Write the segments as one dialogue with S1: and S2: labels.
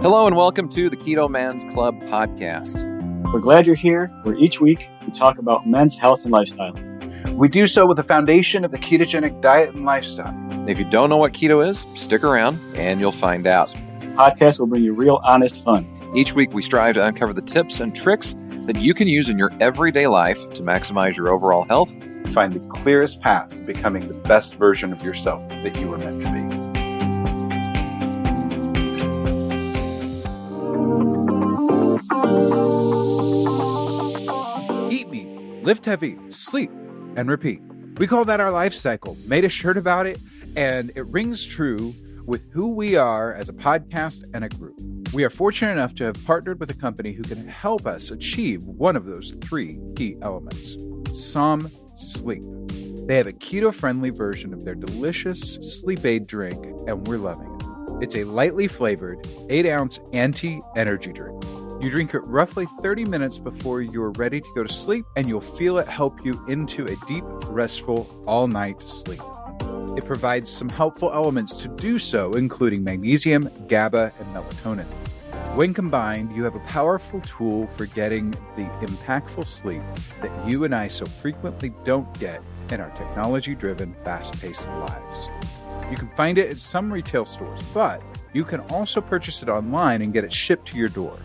S1: Hello and welcome to the Keto Man's Club podcast.
S2: We're glad you're here, where each week we talk about men's health and lifestyle.
S3: We do so with the foundation of the ketogenic diet and lifestyle.
S1: If you don't know what keto is, stick around and you'll find out.
S2: The podcast will bring you real, honest fun.
S1: Each week we strive to uncover the tips and tricks that you can use in your everyday life to maximize your overall health.
S3: Find the clearest path to becoming the best version of yourself that you were meant to be.
S4: Eat meat, lift heavy, sleep, and repeat. We call that our life cycle. Made a shirt about it, and it rings true with who we are as a podcast and a group. We are fortunate enough to have partnered with a company who can help us achieve one of those three key elements: Som Sleep. They have a keto-friendly version of their delicious sleep aid drink, and we're loving it. It's a lightly flavored 8-ounce anti-energy drink. You drink it roughly 30 minutes before you're ready to go to sleep, and you'll feel it help you into a deep, restful, all-night sleep. It provides some helpful elements to do so, including magnesium, GABA, and melatonin. When combined, you have a powerful tool for getting the impactful sleep that you and I so frequently don't get in our technology-driven, fast-paced lives. You can find it at some retail stores, but you can also purchase it online and get it shipped to your door.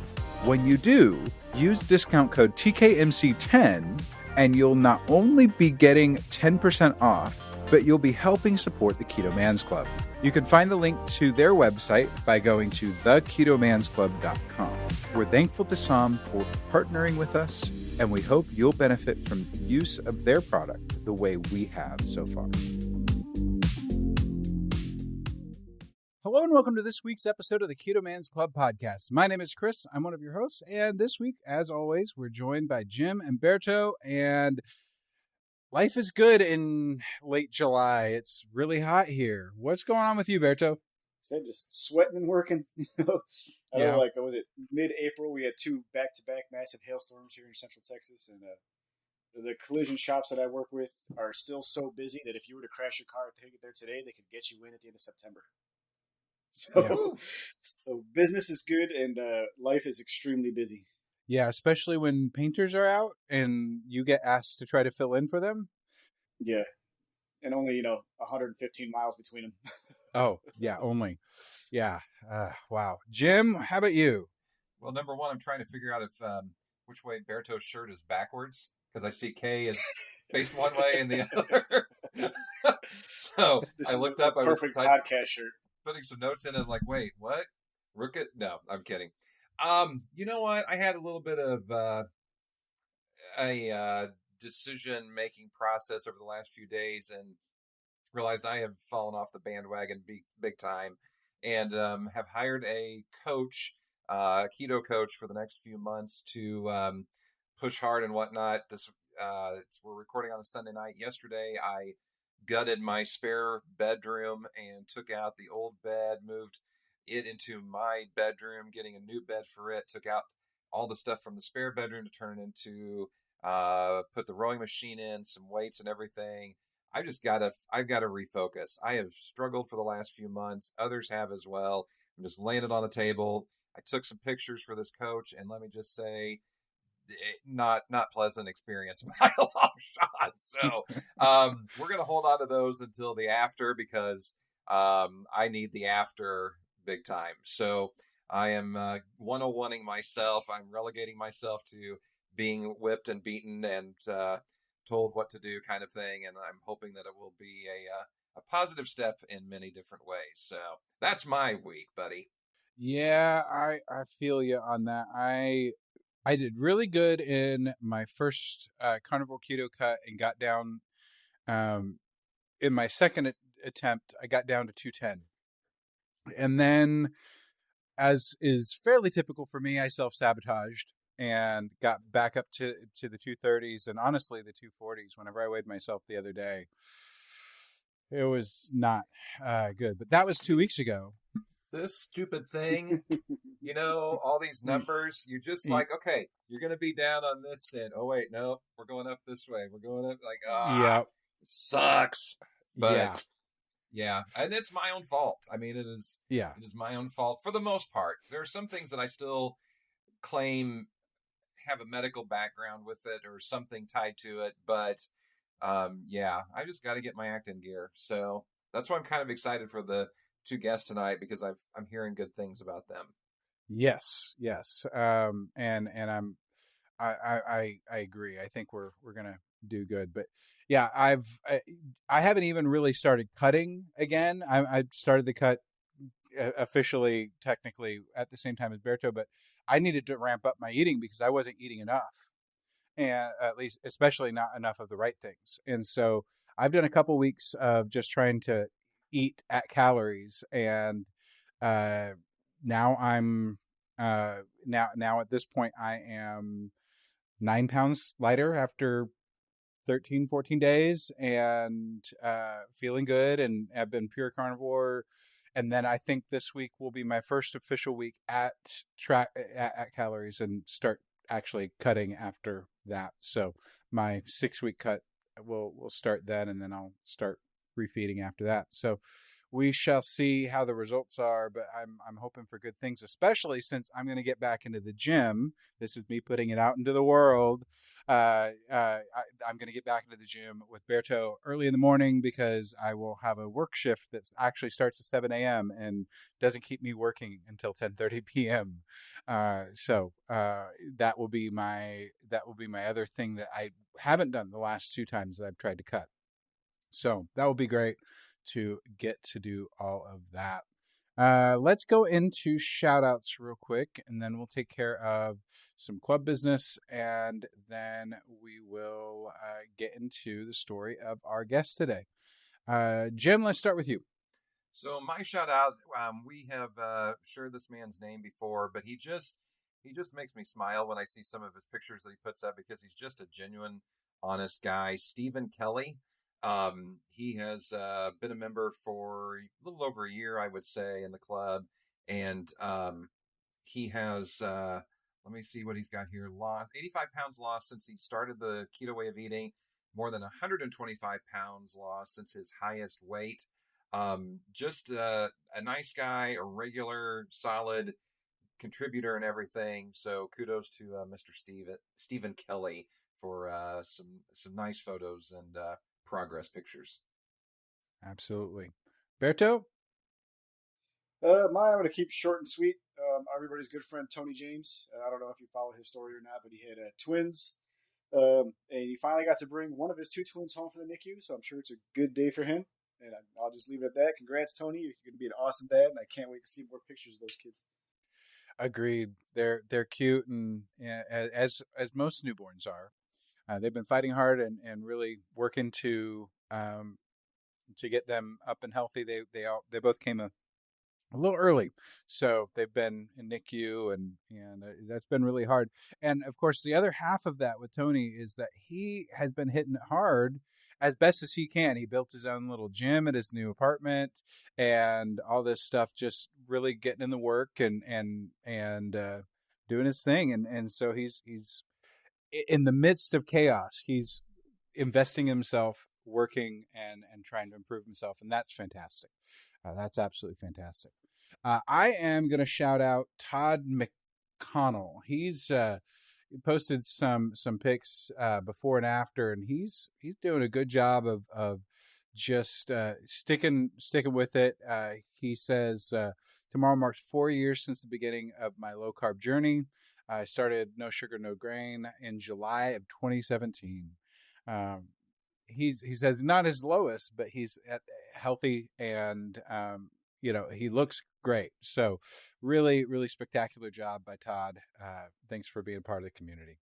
S4: When you do, use discount code TKMC10 and you'll not only be getting 10% off, but you'll be helping support the Keto Man's Club. You can find the link to their website by going to theketomansclub.com. We're thankful to Som for partnering with us, and we hope you'll benefit from the use of their product the way we have so far. Hello and welcome to this week's episode of the Keto Man's Club podcast. My name is Chris. I'm one of your hosts, and this week, as always, we're joined by Jim and Berto, and life is good in late July. It's really hot here. What's going on with you, Berto?
S2: So just sweating and working. I know, like, was it mid-April? We had two back-to-back massive hailstorms here in Central Texas, and the collision shops that I work with are still so busy that if you were to crash your car and take it there today, they could get you in at the end of September. So business is good, and life is extremely busy.
S4: Yeah, especially when painters are out and you get asked to try to fill in for them.
S2: Yeah, and only 115 miles between them.
S4: Oh, yeah, only. Yeah. Wow. Jim, how about you?
S1: Well, number one, I'm trying to figure out if which way Berto's shirt is backwards, because I see K is faced one way and the other. So
S2: this
S1: I looked up.
S2: Perfect podcast shirt.
S1: Putting some notes in and I'm like, wait, what? Rookit? No, I'm kidding. You know what? I had a little bit of a decision-making process over the last few days and realized I have fallen off the bandwagon big time, and have hired a coach, keto coach, for the next few months to push hard and whatnot. We're recording on a Sunday night. Yesterday, I gutted my spare bedroom and took out the old bed, moved it into my bedroom, getting a new bed for it, took out all the stuff from the spare bedroom to turn it into, put the rowing machine in, some weights and everything. I've got to refocus. I have struggled for the last few months. Others have as well. I'm just laying it on the table. I took some pictures for this coach, and let me just say, not pleasant experience by a long shot. So we're going to hold on to those until the after, because I need the after big time. So I am 101ing myself. I'm relegating myself to being whipped and beaten and told what to do kind of thing. And I'm hoping that it will be a positive step in many different ways. So that's my week, buddy.
S4: Yeah, I feel you on that. I did really good in my first carnivore keto cut and got down, in my second attempt, I got down to 210. And then, as is fairly typical for me, I self-sabotaged and got back up to the 230s and honestly the 240s whenever I weighed myself the other day. It was not good, but that was 2 weeks ago.
S1: This stupid thing, all these numbers, you're just like, okay, you're going to be down on this end. Oh, wait, no, we're going up this way. We're going up it sucks. But Yeah, and it's my own fault. I mean, it is.
S4: Yeah.
S1: It is my own fault for the most part. There are some things that I still claim have a medical background with it or something tied to it, but yeah, I just got to get my act in gear. So that's why I'm kind of excited for the two guests tonight because I'm hearing good things about them.
S4: Yes. And I agree. I think we're gonna do good. But yeah, I haven't even really started cutting again. I started the cut officially, technically, at the same time as Berto, but I needed to ramp up my eating because I wasn't eating enough, and at least, especially not enough of the right things. And so I've done a couple weeks of just trying to eat at calories, and uh, now I'm now at this point I am 9 pounds lighter after 13, 14 days and feeling good. And I've been pure carnivore. And then I think this week will be my first official week at calories and start actually cutting after that. So my 6 week cut will start then, and then I'll start refeeding after that. So we shall see how the results are, but I'm hoping for good things, especially since I'm going to get back into the gym. This is me putting it out into the world. I'm going to get back into the gym with Berto early in the morning because I will have a work shift that actually starts at 7 a.m. and doesn't keep me working until 10:30 p.m. So that will be my other thing that I haven't done the last 2 times that I've tried to cut. So that will be great to get to do all of that. Let's go into shout outs real quick, and then we'll take care of some club business, and then we will get into the story of our guest today. Jim, let's start with you.
S1: So my shout out, we have shared this man's name before, but he just makes me smile when I see some of his pictures that he puts up because he's just a genuine, honest guy. Stephen Kelly. He has been a member for a little over a year, I would say, in the club, and he has. Let me see what he's got here. Lost 85 pounds lost since he started the keto way of eating. More than 125 pounds lost since his highest weight. Just a nice guy, a regular, solid contributor and everything. So kudos to Mr. Stephen Kelly for some nice photos and progress pictures.
S4: Absolutely. Berto?
S2: Mine I'm going to keep short and sweet. Everybody's good friend Tony James. I don't know if you follow his story or not, but he had twins. And he finally got to bring one of his 2 twins home from the NICU, so I'm sure it's a good day for him. And I'll just leave it at that. Congrats, Tony. You're going to be an awesome dad, and I can't wait to see more pictures of those kids.
S4: Agreed. They're cute, and as most newborns are. They've been fighting hard and really working to get them up and healthy. They both came a little early, so they've been in NICU and that's been really hard. And of course, the other half of that with Tony is that he has been hitting it hard as best as he can. He built his own little gym at his new apartment and all this stuff, just really getting in the work and doing his thing. And so he's in the midst of chaos, he's investing himself, working and trying to improve himself. And that's fantastic. That's absolutely fantastic. I am going to shout out Todd McConnell. He's posted some pics before and after, and he's doing a good job of just sticking with it. He says, tomorrow marks 4 years since the beginning of my low carb journey. I started No Sugar, No Grain in July of 2017. He says not his lowest, but he's healthy and he looks great. So really, really spectacular job by Todd. Thanks for being part of the community.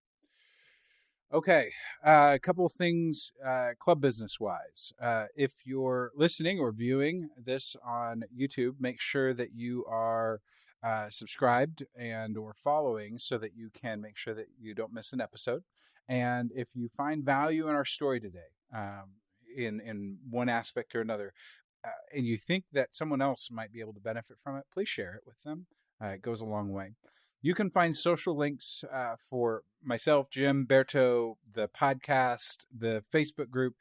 S4: Okay, a couple of things club business wise. If you're listening or viewing this on YouTube, make sure that you are subscribed and or following so that you can make sure that you don't miss an episode. And if you find value in our story today, in one aspect or another, and you think that someone else might be able to benefit from it, please share it with them. It goes a long way. You can find social links for myself, Jim, Berto, the podcast, the Facebook group,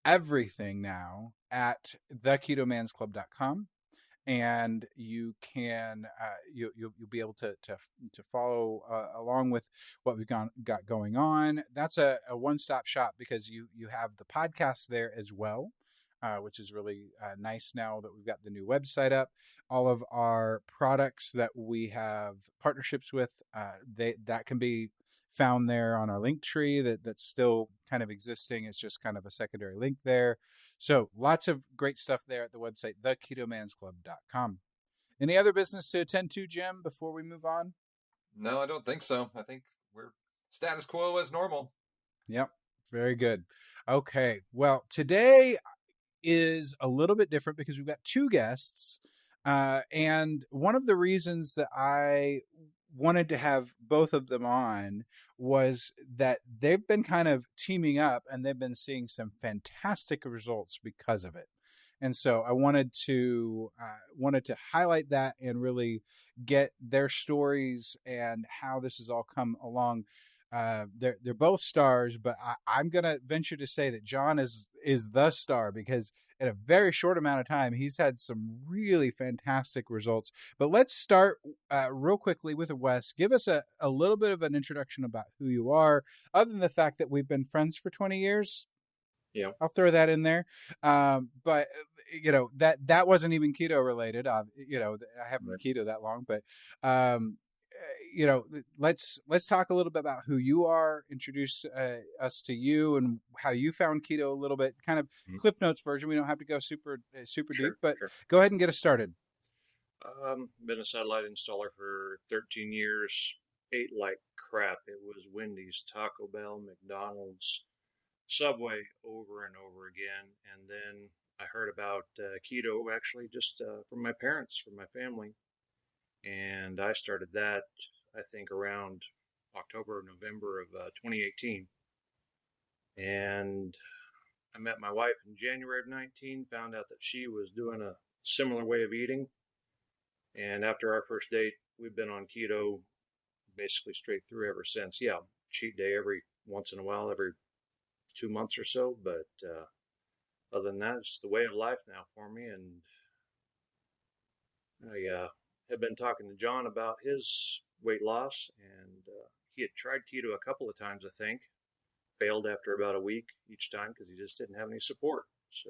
S4: everything now at theketomansclub.com. And you can you'll be able to follow along with what we've got going on. That's a one-stop shop because you have the podcast there as well, which is really nice now that we've got the new website up. All of our products that we have partnerships with, that can be found there on our link tree that's still kind of existing. It's just kind of a secondary link there. So lots of great stuff there at the website, theketomansclub.com. Any other business to attend to, Jim, before we move on?
S1: No, I don't think so. I think we're status quo as normal.
S4: Yep. Very good. Okay. Well, today is a little bit different because we've got two guests. And one of the reasons that I wanted to have both of them on was that they've been kind of teaming up and they've been seeing some fantastic results because of it. And so I wanted to highlight that and really get their stories and how this has all come along. They're both stars, but I'm going to venture to say that John is the star because in a very short amount of time, he's had some really fantastic results. But let's start real quickly with Wes. Give us a little bit of an introduction about who you are, other than the fact that we've been friends for 20 years.
S5: Yeah,
S4: I'll throw that in there. But that wasn't even keto related. I haven't been keto that long, but let's talk a little bit about who you are, introduce us to you and how you found keto a little bit, kind of Cliff Notes version. We don't have to go super deep, but go ahead and get us started.
S5: Been a satellite installer for 13 years, ate like crap. It was Wendy's, Taco Bell, McDonald's, Subway over and over again. And then I heard about keto actually just from my parents, from my family. And I started that, I think, around October, November of 2018. And I met my wife in January of 19, found out that she was doing a similar way of eating. And after our first date, we've been on keto basically straight through ever since. Yeah, cheat day every once in a while, every 2 months or so. But other than that, it's the way of life now for me. And I had been talking to John about his weight loss, and he had tried keto a couple of times, I think. Failed after about a week each time because he just didn't have any support. So,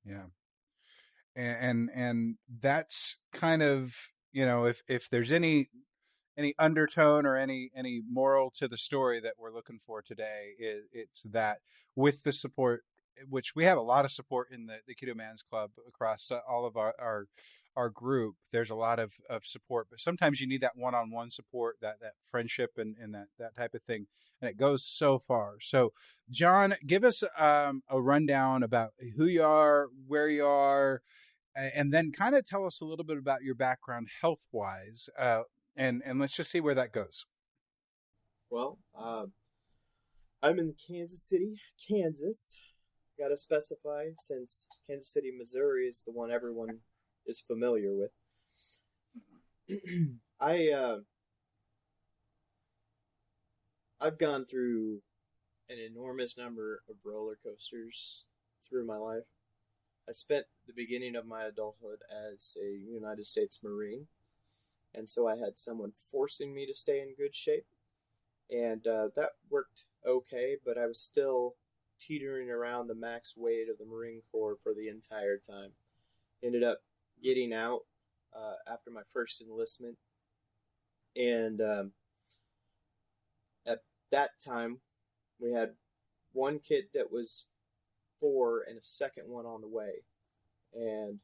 S4: yeah, and that's kind of, if there's any undertone or any moral to the story that we're looking for today, it's that with the support, which we have a lot of support in the Keto Man's Club across all of our group, there's a lot of support, but sometimes you need that one-on-one support, that friendship and that type of thing. And it goes so far. So John, give us a rundown about who you are, where you are, and then kind of tell us a little bit about your background health-wise. And let's just see where that goes.
S6: Well, I'm in Kansas City, Kansas. Got to specify since Kansas City, Missouri is the one everyone is familiar with. I've gone through an enormous number of roller coasters through my life. I spent the beginning of my adulthood as a United States Marine, and so I had someone forcing me to stay in good shape, and that worked okay, but I was still teetering around the max weight of the Marine Corps for the entire time. Ended up getting out after my first enlistment, and at that time we had one kid that was 4 and a second one on the way, and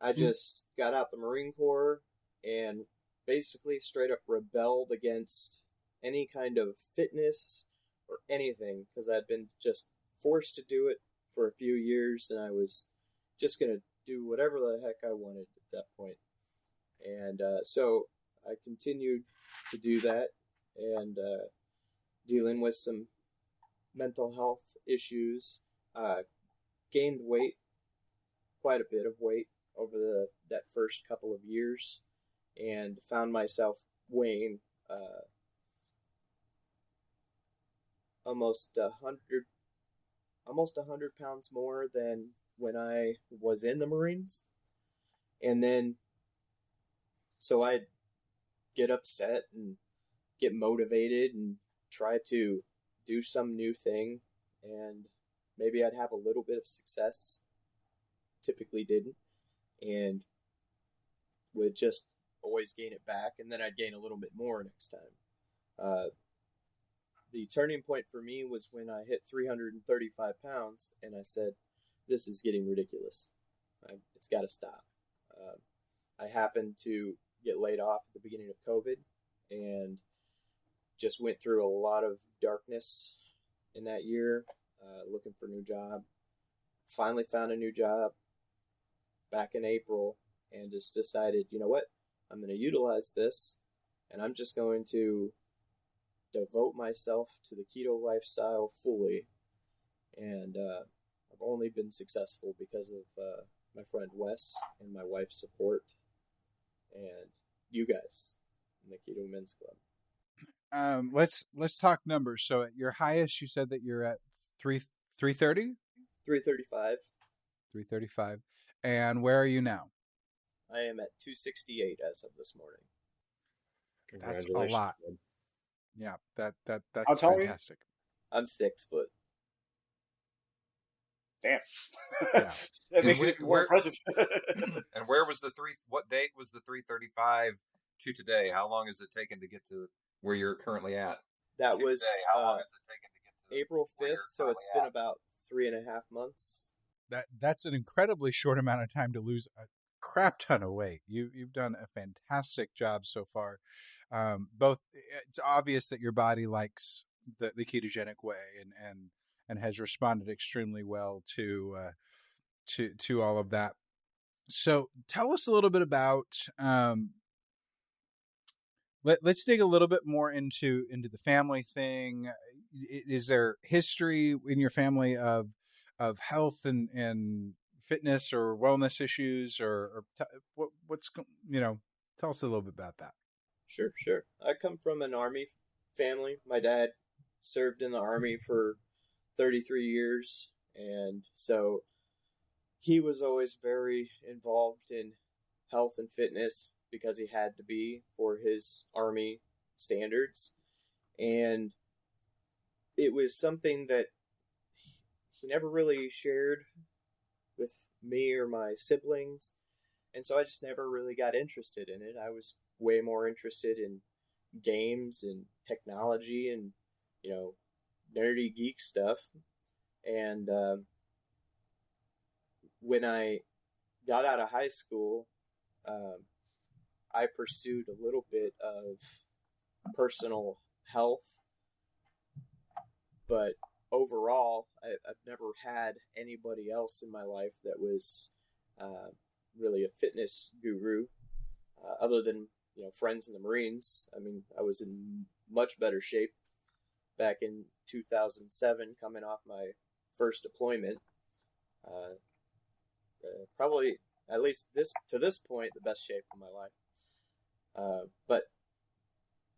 S6: I just got out the Marine Corps and basically straight up rebelled against any kind of fitness or anything because I'd been just forced to do it for a few years, and I was just going to do whatever the heck I wanted at that point. And so I continued to do that, and dealing with some mental health issues, gained weight, quite a bit of weight over that first couple of years, and found myself weighing almost 100 almost 100 pounds more than when I was in the Marines. And then, so I'd get upset and get motivated and try to do some new thing. And maybe I'd have a little bit of success. Typically didn't. And would just always gain it back. And then I'd gain a little bit more next time. The turning point for me was when I hit 335 pounds and I said, this is getting ridiculous. It's got to stop. I happened to get laid off at the beginning of COVID and just went through a lot of darkness in that year, looking for a new job. Finally found a new job back in April and just decided, you know what, I'm going to utilize this and I'm just going to devote myself to the keto lifestyle fully. And I've only been successful because of my friend Wes and my wife's support and you guys in the Keto Men's Club.
S4: Let's talk numbers. So at your highest, you said that you're at 330?
S6: 335.
S4: 335. And where are you now?
S6: I am at 268 as of this morning.
S4: That's a lot. Yeah, that's
S2: How tall
S4: fantastic.
S6: I'm 6 foot.
S2: Damn.
S4: Yeah.
S2: That makes it more impressive.
S1: And where was what date was the 335 to today? How long has it taken to get to where you're currently at?
S6: That was
S1: today, how long has it taken to get to
S6: April 5th, so it's been about 3.5 months.
S4: That's an incredibly short amount of time to lose a crap ton of weight. You've done a fantastic job so far. Both, it's obvious that your body likes the ketogenic way and has responded extremely well to all of that. So tell us a little bit about. Let's dig a little bit more into the family thing. Is there history in your family of health and fitness or wellness issues, or what's tell us a little bit about that.
S6: Sure. I come from an Army family. My dad served in the Army for 33 years, and so he was always very involved in health and fitness because he had to be for his Army standards. And it was something that he never really shared with me or my siblings. And so I just never really got interested in it. I was way more interested in games and technology and, nerdy geek stuff. And when I got out of high school, I pursued a little bit of personal health, but overall, I've never had anybody else in my life that was really a fitness guru, other than friends in the Marines. I mean, I was in much better shape back in 2007, coming off my first deployment. Probably, at least to this point, the best shape of my life. But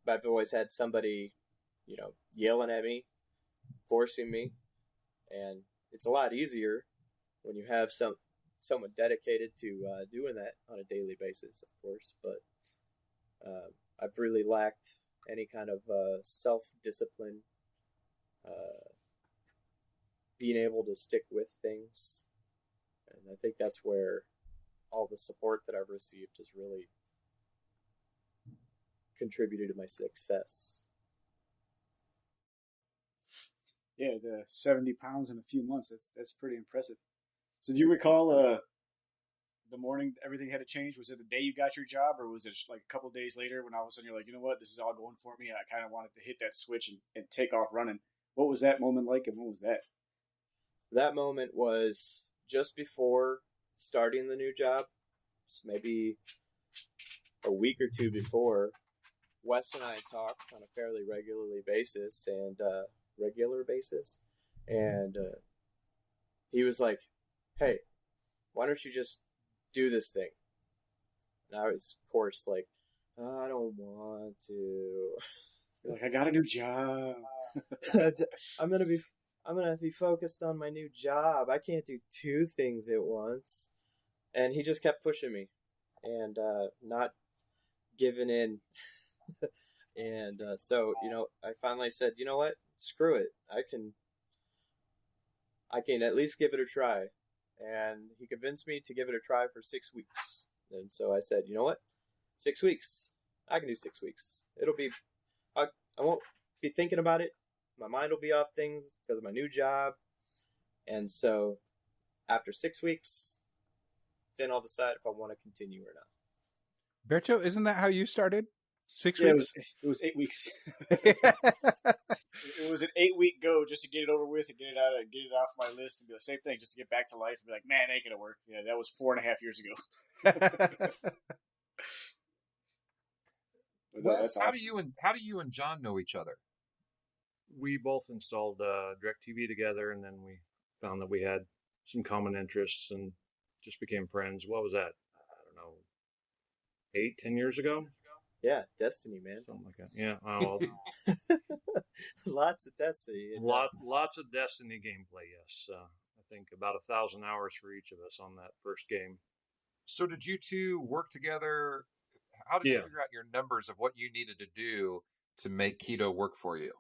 S6: I've always had somebody, yelling at me, forcing me, and it's a lot easier when you have someone dedicated to doing that on a daily basis, of course. But I've really lacked any kind of self-discipline, being able to stick with things, and I think that's where all the support that I've received has really contributed to my success.
S2: Yeah, the 70 pounds in a few months, that's pretty impressive. So do you recall the morning everything had to change? Was it the day you got your job, or was it like a couple of days later when all of a sudden you're like, you know what, this is all going for me, and I kind of wanted to hit that switch and take off running? What was that moment like, and what was that?
S6: That moment was just before starting the new job, maybe a week or two before. Wes and I talk on a fairly regular basis, and he was like, "Hey, why don't you just do this thing?" And I was, of course, like, "I don't want to."
S2: You're like, I got a new job.
S6: I'm gonna be I'm going to be focused on my new job. I can't do two things at once. And he just kept pushing me and not giving in. And so, I finally said, you know what? Screw it. I can at least give it a try. And he convinced me to give it a try for 6 weeks. And so I said, you know what? 6 weeks. I can do 6 weeks. I won't be thinking about it. My mind will be off things because of my new job. And so after 6 weeks, then I'll decide if I want to continue or not.
S4: Berto, isn't that how you started? 6 weeks?
S2: It was 8 weeks. It was an 8-week go just to get it over with and get it off my list and be the same thing, just to get back to life and be like, man, it ain't gonna work. Yeah, that was 4.5 years ago.
S1: Wes, how do you and John know each other?
S5: We both installed DirecTV together, and then we found that we had some common interests and just became friends. What was that? I don't know, 10 years ago?
S6: Yeah, Destiny, man.
S5: Something like that. Yeah. Well,
S6: lots of Destiny.
S5: Lots of Destiny gameplay, yes. I think about 1,000 hours for each of us on that first game.
S1: So did you two work together? How did you figure out your numbers of what you needed to do to make Keto work for you?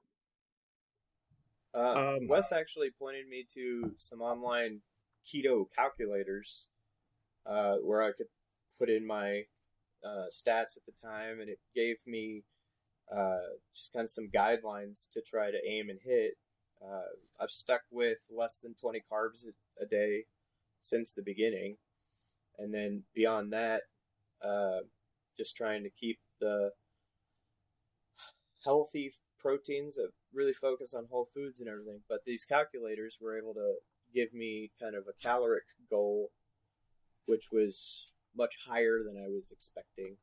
S6: Wes actually pointed me to some online keto calculators where I could put in my stats at the time, and it gave me just kind of some guidelines to try to aim and hit. I've stuck with less than 20 carbs a day since the beginning, and then beyond that, just trying to keep the healthy proteins that really focus on whole foods and everything. But these calculators were able to give me kind of a caloric goal, which was much higher than I was expecting.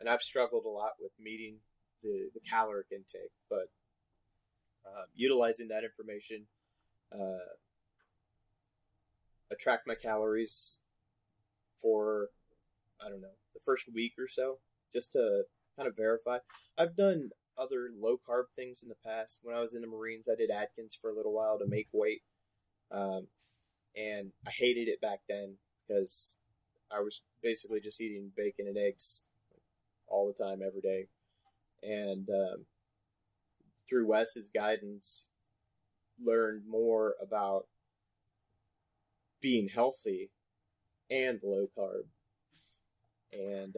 S6: And I've struggled a lot with meeting the caloric intake, but utilizing that information, I tracked my calories for, I don't know, the first week or so, just to kind of verify. I've done other low carb things in the past. When I was in the Marines, I did Atkins for a little while to make weight. And I hated it back then because I was basically just eating bacon and eggs all the time, every day. And through Wes's guidance, learned more about being healthy and low carb. And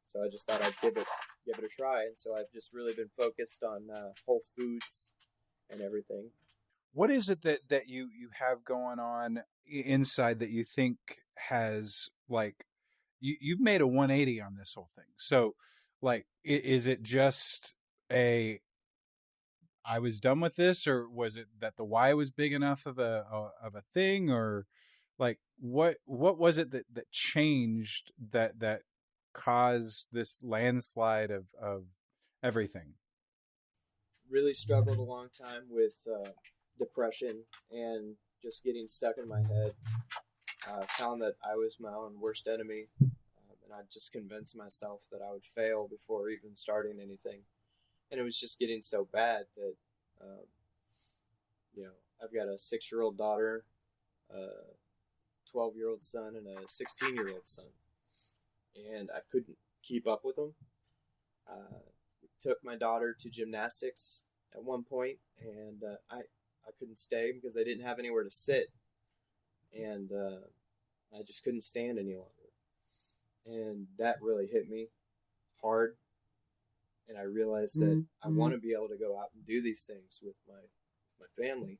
S6: so I just thought I'd give it a try. And so I've just really been focused on whole foods and everything.
S4: What is it that you have going on inside that you think has, like, you've made a 180 on this whole thing? So, like, is it just I was done with this, or was it that the why was big enough of a thing, or like what was it that changed that caused this landslide of everything?
S6: Really struggled a long time with depression and just getting stuck in my head. Found that I was my own worst enemy, and I just convinced myself that I would fail before even starting anything. And it was just getting so bad that, I've got a 6-year-old daughter, a 12-year-old son, and a 16-year-old son. And I couldn't keep up with them. Took my daughter to gymnastics at one point, and I couldn't stay because I didn't have anywhere to sit. And I just couldn't stand any longer. And that really hit me hard. And I realized that I want to be able to go out and do these things with my family.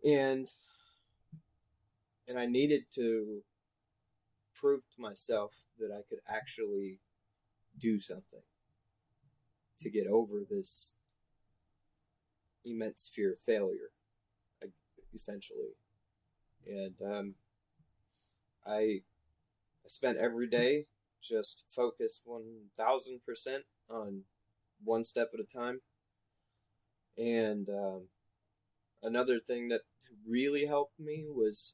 S6: And I needed to prove to myself that I could actually do something to get over this immense fear of failure, essentially. And I spent every day just focused 1,000% on one step at a time. And another thing that really helped me was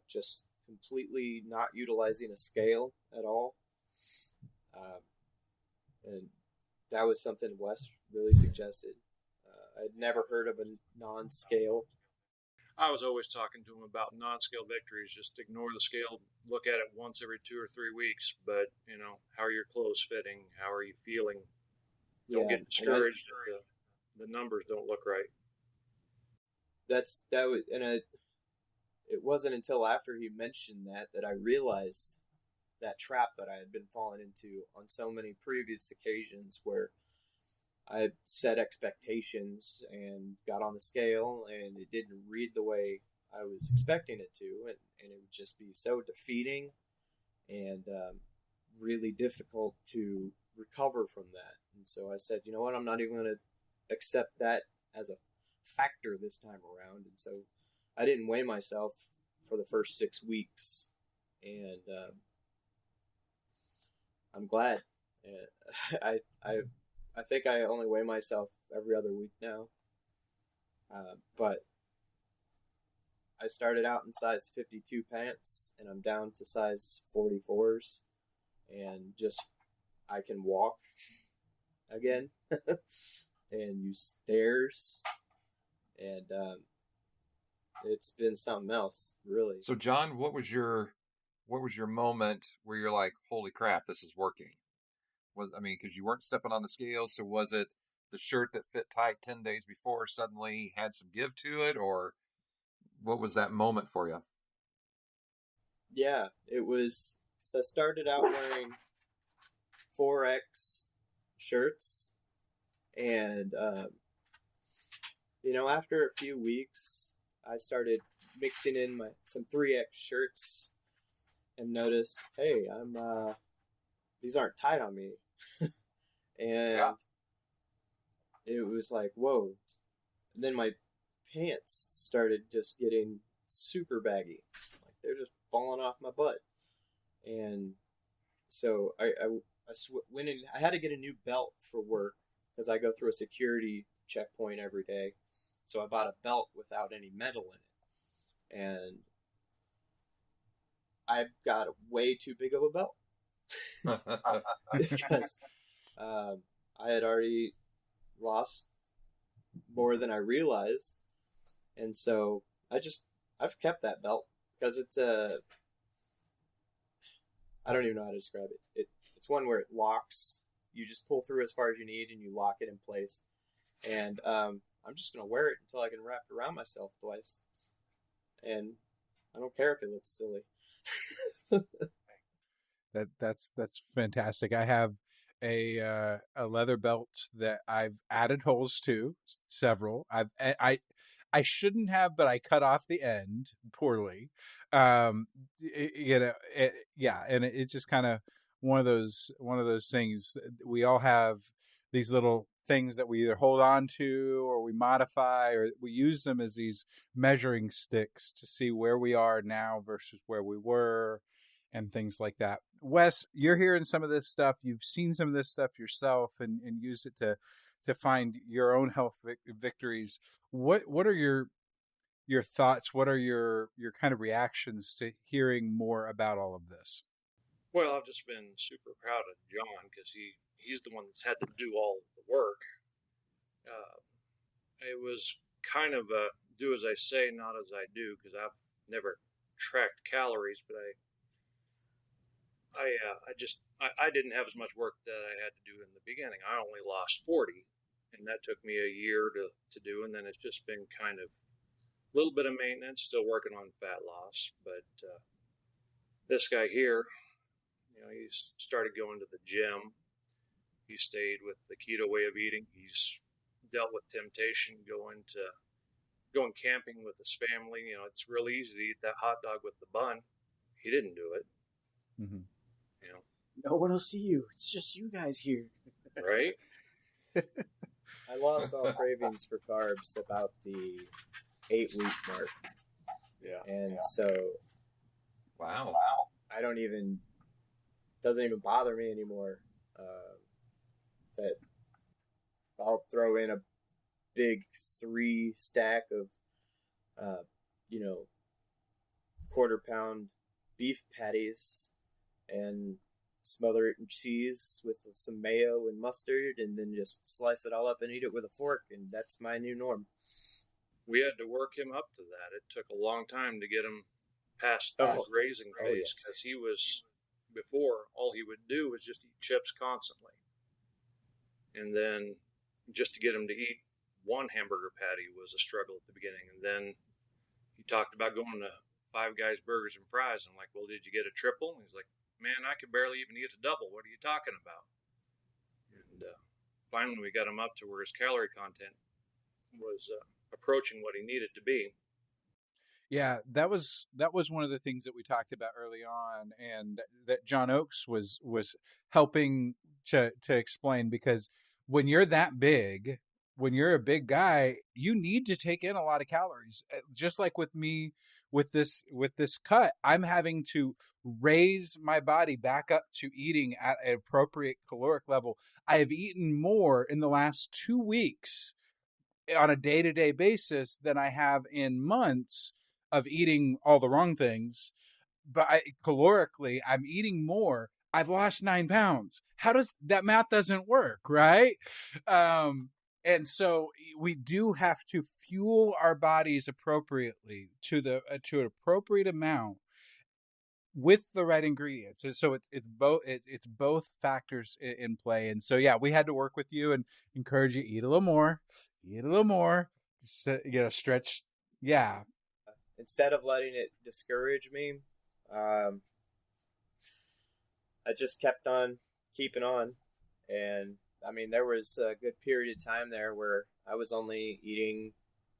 S6: just completely not utilizing a scale at all. And that was something Wes really suggested. I'd never heard of a non-scale.
S5: I was always talking to him about non-scale victories. Just ignore the scale, look at it once every 2 or 3 weeks. But, how are your clothes fitting? How are you feeling? Don't get discouraged if the numbers don't look right.
S6: It wasn't until after he mentioned that I realized that trap that I had been falling into on so many previous occasions where I set expectations and got on the scale and it didn't read the way I was expecting it to, and it would just be so defeating and really difficult to recover from that. And so I said, you know what, I'm not even going to accept that as a factor this time around. And so I didn't weigh myself for the first 6 weeks, and I'm glad. I think I only weigh myself every other week now, but I started out in size 52 pants, and I'm down to size 44s, and I can walk again and use stairs, and it's been something else, really.
S1: So, John, what was your moment where you're like, holy crap, this is working? Because you weren't stepping on the scales, so was it the shirt that fit tight 10 days before suddenly had some give to it, or what was that moment for you?
S6: Yeah, it was, because I started out wearing 4X shirts, and, after a few weeks, I started mixing in some 3X shirts and noticed, hey, these aren't tight on me. And it was like, whoa. And then my pants started just getting super baggy. Like they're just falling off my butt. And so I went in. I had to get a new belt for work because I go through a security checkpoint every day. So I bought a belt without any metal in it. And I got way too big of a belt. Because I had already lost more than I realized, and so I've kept that belt because it's I don't even know how to describe it. It's one where it locks. You just pull through as far as you need and you lock it in place. And I'm just gonna wear it until I can wrap it around myself twice, and I don't care if it looks silly.
S4: That's fantastic. I have a leather belt that I've added holes to, several. I shouldn't have, but I cut off the end poorly. And it's just kind of one of those things. We all have these little things that we either hold on to or we modify, or we use them as these measuring sticks to see where we are now versus where we were, and things like that. Wes, you're hearing some of this stuff. You've seen some of this stuff yourself and used it to find your own health victories. What are your thoughts? What are your kind of reactions to hearing more about all of this?
S5: Well, I've just been super proud of John because he's the one that's had to do all of the work. It was kind of a do as I say, not as I do, because I've never tracked calories, but I didn't have as much work that I had to do in the beginning. I only lost 40, and that took me a year to do, and then it's just been kind of a little bit of maintenance, still working on fat loss. But this guy here, he started going to the gym. He stayed with the keto way of eating. He's dealt with temptation going camping with his family. It's real easy to eat that hot dog with the bun. He didn't do it.
S4: Mm-hmm.
S2: No one will see you. It's just you guys here.
S5: Right?
S6: I lost all cravings for carbs about the 8-week mark.
S2: Yeah.
S6: And so
S1: Wow.
S6: I doesn't even bother me anymore. That I'll throw in a big 3 stack of, 1/4 pound beef patties and smother it in cheese with some mayo and mustard, and then just slice it all up and eat it with a fork, and that's my new norm.
S5: We had to work him up to that. It took a long time to get him past the grazing phase, because he was, before, all he would do was just eat chips constantly. And then just to get him to eat one hamburger patty was a struggle at the beginning. And then he talked about going to Five Guys Burgers and Fries. I'm like, well, did you get a triple? And he's like, man, I could barely even eat a double. What are you talking about? And finally we got him up to where his calorie content was approaching what he needed to be.
S4: Yeah, that was one of the things that we talked about early on, and that John Oakes was helping to explain, because when you're that big, when you're a big guy, you need to take in a lot of calories. Just like with me with this cut, I'm having to raise my body back up to eating at an appropriate caloric level. I have eaten more in the last 2 weeks on a day-to-day basis than I have in months of eating all the wrong things. But calorically, I'm eating more. I've lost 9 pounds. How does that math doesn't work, right? And so we do have to fuel our bodies appropriately to an appropriate amount with the right ingredients. And so it's both factors in play. And so, yeah, we had to work with you and encourage you, eat a little more, stretch. Yeah.
S6: Instead of letting it discourage me, I just kept on keeping on. And I mean, there was a good period of time there where I was only eating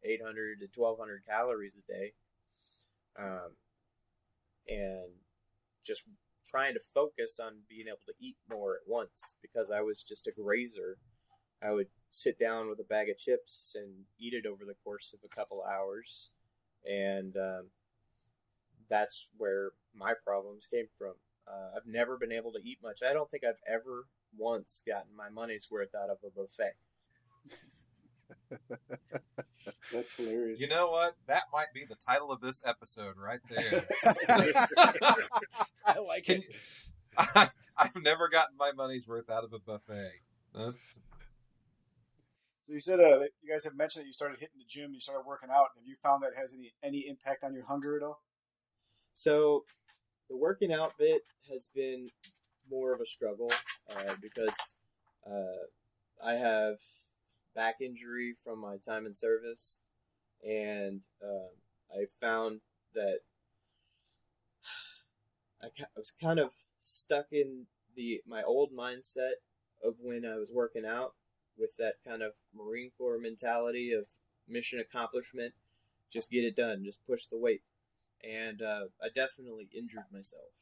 S6: 800 to 1,200 calories a day. And just trying to focus on being able to eat more at once, because I was just a grazer. I would sit down with a bag of chips and eat it over the course of a couple hours. And that's where my problems came from. I've never been able to eat much. I don't think I've ever once gotten my money's worth out of a buffet.
S2: That's hilarious.
S1: You know what? That might be the title of this episode right there.
S2: I like it.
S1: I've never gotten my money's worth out of a buffet. That's...
S2: So you said that you guys have mentioned that you started hitting the gym, you started working out. Have you found that has any impact on your hunger at all?
S6: So the working out bit has been more of a struggle because I have back injury from my time in service, and I found that I was kind of stuck in my old mindset of when I was working out, with that kind of Marine Corps mentality of mission accomplishment, just get it done, just push the weight. And I definitely injured myself.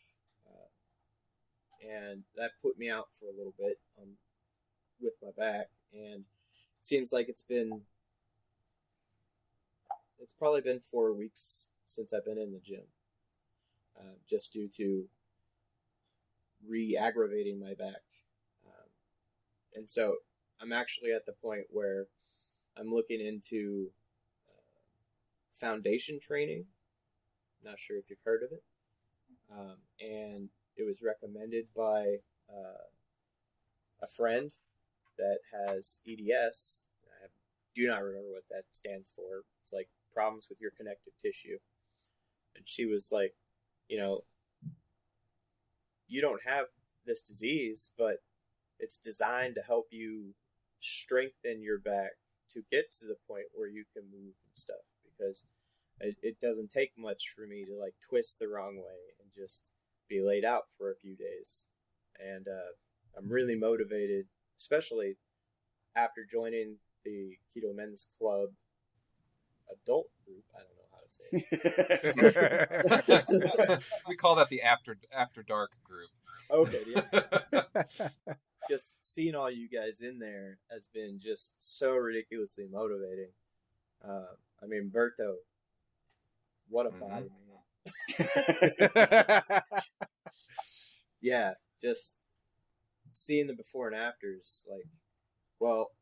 S6: And that put me out for a little bit with my back. And it seems like it's probably been 4 weeks since I've been in the gym, just due to re-aggravating my back. And so I'm actually at the point where I'm looking into foundation training. Not sure if you've heard of it. And it was recommended by a friend that has EDS. I do not remember what that stands for. It's like problems with your connective tissue. And she was like, you don't have this disease, but it's designed to help you strengthen your back to get to the point where you can move and stuff, because it doesn't take much for me to like twist the wrong way and just be laid out for a few days. And I'm really motivated, especially after joining the Keto Men's Club adult group. I don't know how to say it.
S1: We call that the after dark group.
S6: Okay, yeah. Just seeing all you guys in there has been just so ridiculously motivating. I mean, Berto, what a body, man. Yeah, just seeing the before and afters, like, well,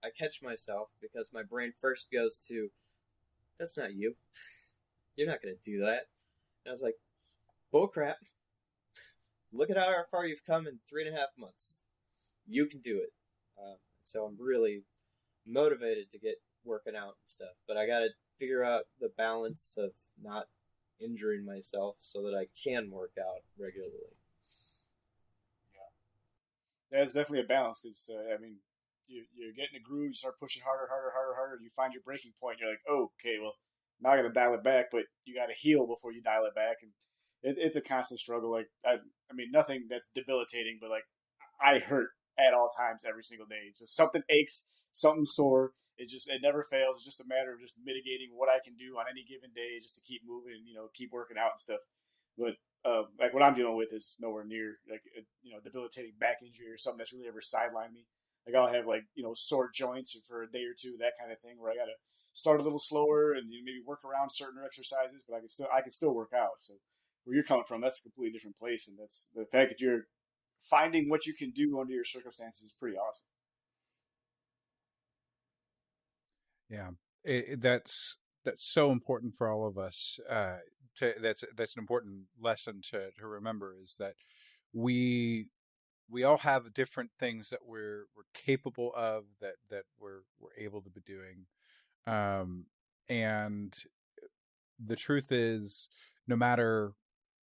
S6: I catch myself because my brain first goes to, that's not you. You're not going to do that. And I was like, bull crap. look at how far you've come in 3.5 months. You can do it. So I'm really motivated to get working out and stuff. But I got to figure out the balance of not injuring myself so that I can work out regularly.
S2: Yeah, it's definitely a balance because, you get in a groove, you start pushing harder, you find your breaking point, you're like, oh, okay, well, now I got to dial it back, but you got to heal before you dial it back, and it's a constant struggle. Like, nothing that's debilitating, but, like, I hurt at all times every single day. Just something aches, something sore. It never fails. It's just a matter of just mitigating what I can do on any given day just to keep moving, keep working out and stuff. But like what I'm dealing with is nowhere near like debilitating back injury or something that's really ever sidelined me. Like I'll have sore joints for a day or two, that kind of thing, where I got to start a little slower and maybe work around certain exercises, but I can still work out. So where you're coming from, that's a completely different place, and that's the fact that you're finding what you can do under your circumstances is pretty awesome.
S4: Yeah, that's so important for all of us. That's an important lesson to remember, is that we all have different things that we're capable of, that we're able to be doing, and the truth is, no matter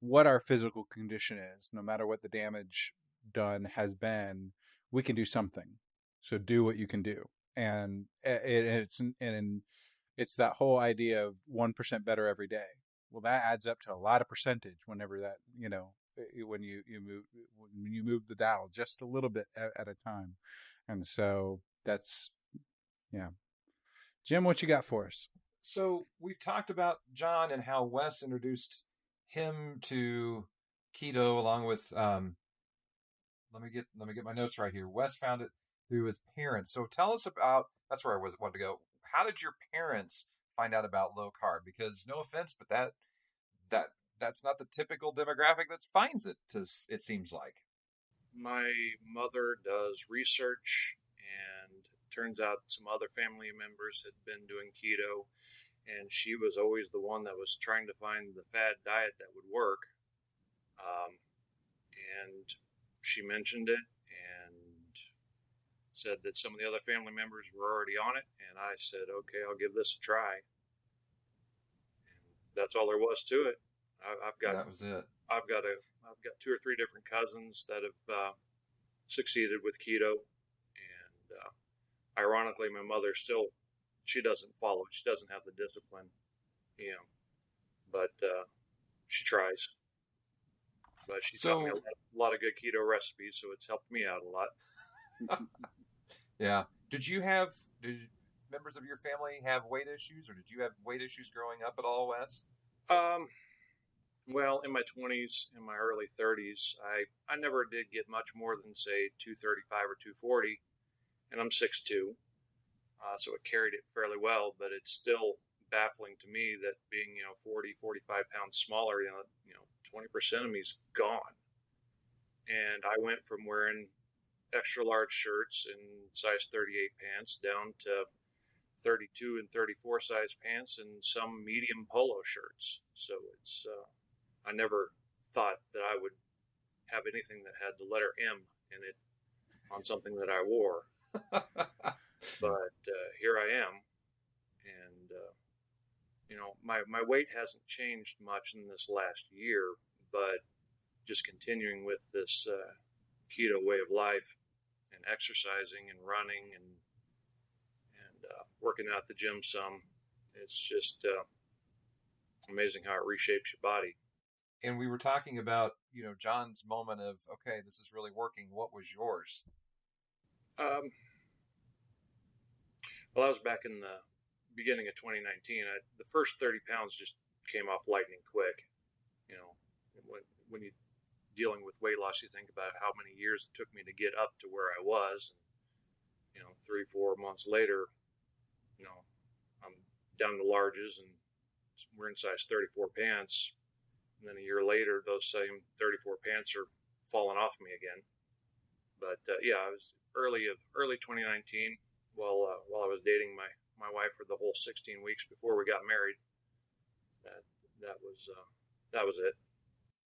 S4: what our physical condition is, no matter what the damage done has been, we can do something. So do what you can do. And it's that whole idea of 1% better every day. Well, that adds up to a lot of percentage whenever that, when you move the dial just a little bit at a time. And so that's, yeah. Jim, what you got for us?
S1: So we've talked about John and how Wes introduced him to keto along with, let me get my notes right here. Wes found it through his parents. So tell us about, that's where I wanted to go. How did your parents find out about low carb? Because no offense, but that's not the typical demographic that finds it, it seems like.
S5: My mother does research, and it turns out some other family members had been doing keto, and she was always the one that was trying to find the fad diet that would work. And she mentioned it and said that some of the other family members were already on it, and I said, okay, I'll give this a try. And that's all there was to it.
S1: That was it.
S5: I've got 2 or 3 different cousins that have succeeded with keto, and ironically, my mother she doesn't follow. She doesn't have the discipline, but she tries. But she taught me a lot of good keto recipes, so it's helped me out a lot.
S1: Yeah. Did members of your family have weight issues, or did you have weight issues growing up at all, Wes?
S5: Well, in my 20s, in my early 30s, I never did get much more than, say, 235 or 240, and I'm 6'2", so it carried it fairly well, but it's still baffling to me that being, 40, 45 pounds smaller, 20% of me is gone. And I went from wearing extra large shirts and size 38 pants down to 32 and 34 size pants and some medium polo shirts. So it's, I never thought that I would have anything that had the letter M in it on something that I wore. But here I am. And, my weight hasn't changed much in this last year, but just continuing with this keto way of life and exercising and running and working out at the gym some, it's just amazing how it reshapes your body.
S1: And we were talking about, John's moment of, okay, this is really working. What was yours?
S5: Well, I was back in the beginning of 2019. The first 30 pounds just came off lightning quick. When you're dealing with weight loss, you think about how many years it took me to get up to where I was. And, 3-4 months later, I'm down to larges and we're in size 34 pants. And then a year later, those same 34 pants are falling off me again. But I was early 2019 while I was dating my wife for the whole 16 weeks before we got married. That was it.